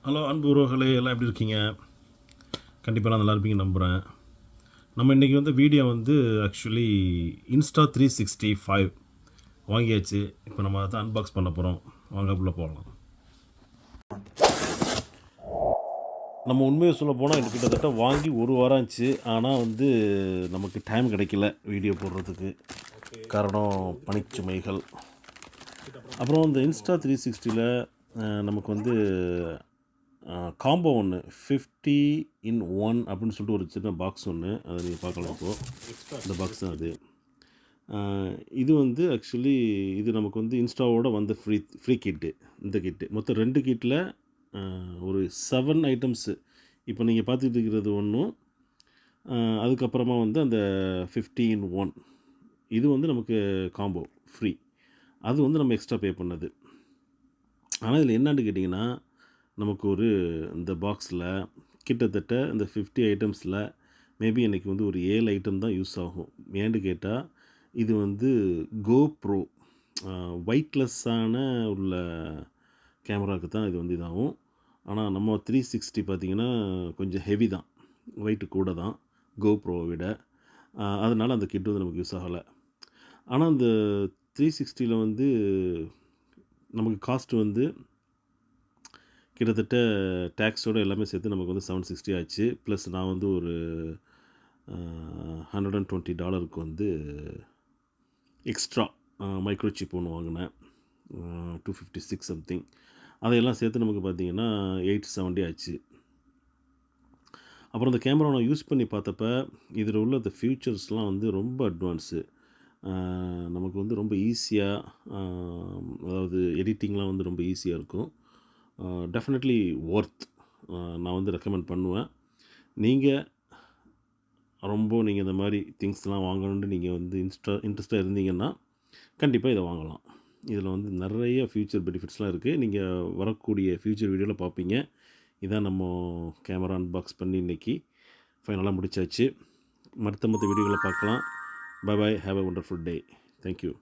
Hello அன்பு உறவுகளே, எல்லாம் எப்படி இருக்கீங்க? கண்டிப்பாக எல்லாம் நல்லா இருப்பீங்க நம்புகிறேன். நம்ம இன்றைக்கி வீடியோ ஆக்சுவலி Insta365 வாங்கியாச்சு. இப்போ நம்ம அதை அன்பாக்ஸ் பண்ண போகிறோம். வாங்க உள்ளே போகலாம். நம்ம உண்மையை சொல்ல போனால் எனக்கு கிட்டத்தட்ட வாங்கி ஒரு வாரம் ஆச்சு. ஆனால் நமக்கு டைம் கிடைக்கல வீடியோ போடுறதுக்கு. காரணம் பணிச்சுமைகள். அப்புறம் இந்த Insta360ல் நமக்கு காம்போ ஒன்று 50 in 1 அப்படின்னு சொல்லிட்டு ஒரு சின்ன பாக்ஸ் ஒன்று, அதை நீங்கள் பார்க்கலாம். இப்போது இந்த பாக்ஸ் தான் அது. இது ஆக்சுவலி இது நமக்கு இன்ஸ்டாவோட வந்த ஃப்ரீ கிட்டு. இந்த கிட்டு மொத்தம் 2 கிட்டில் ஒரு 7 ஐட்டம்ஸு. இப்போ நீங்கள் பார்த்துட்டு இருக்கிறது ஒன்றும், அதுக்கப்புறமா அந்த 50 in 1 இது நமக்கு காம்போ ஃப்ரீ. அது நம்ம எக்ஸ்ட்ரா பே பண்ணது. ஆனால் இதில் என்னன்னு கேட்டிங்கன்னா, நமக்கு இந்த பாக்ஸில் கிட்டத்தட்ட இந்த 50 ஐட்டம்ஸில் மேபி எனக்கு ஒரு 7 ஐட்டம் தான் யூஸ் ஆகும். ஏன்னு கேட்டால் இது கோப்ரோ ஒயிட்லெஸ்ஸான உள்ள கேமராவுக்கு தான் இது இதாகும். ஆனால் நம்ம 360 பார்த்திங்கன்னா கொஞ்சம் ஹெவி தான், வெயிட்டு கூட தான் கோப்ரோவை விட. அதனால் அந்த கிட் நமக்கு யூஸ் ஆகலை. ஆனால் அந்த 360ல் நமக்கு காஸ்ட் கிட்டத்தட்ட டேக்ஸோடு எல்லாமே சேர்த்து நமக்கு 760 ஆச்சு. ப்ளஸ் நான் ஒரு $120 எக்ஸ்ட்ரா மைக்ரோசிப் ஒன்று வாங்கினேன், 256 சம்திங். அதையெல்லாம் சேர்த்து நமக்கு பார்த்திங்கன்னா 870 ஆச்சு. அப்புறம் இந்த கேமரா நான் யூஸ் பண்ணி பார்த்தப்ப இதில் உள்ள இந்த ஃபியூச்சர்ஸ்லாம் ரொம்ப அட்வான்ஸு. நமக்கு ரொம்ப ஈஸியாக, அதாவது எடிட்டிங்லாம் ரொம்ப ஈஸியாக இருக்கும். Definitely worth. நான் ரெக்கமெண்ட் பண்ணுவேன். நீங்கள் இந்த மாதிரி திங்ஸ்லாம் வாங்கணுன்ட்டு நீங்கள் இன்ட்ரெஸ்ட்டாக இருந்தீங்கன்னா கண்டிப்பாக இதை வாங்கலாம். இதில் நிறைய ஃபியூச்சர் பெனிஃபிட்ஸ்லாம் இருக்குது. நீங்கள் வரக்கூடிய ஃபியூச்சர் வீடியோவில் பார்ப்பீங்க. இதான் நம்ம கேமரா அன்பாக்ஸ் பண்ணி இன்றைக்கி ஃபைனலாக முடிச்சாச்சு. மற்ற வீடியோக்களை பார்க்கலாம். Bye bye. Have a wonderful day. Thank you.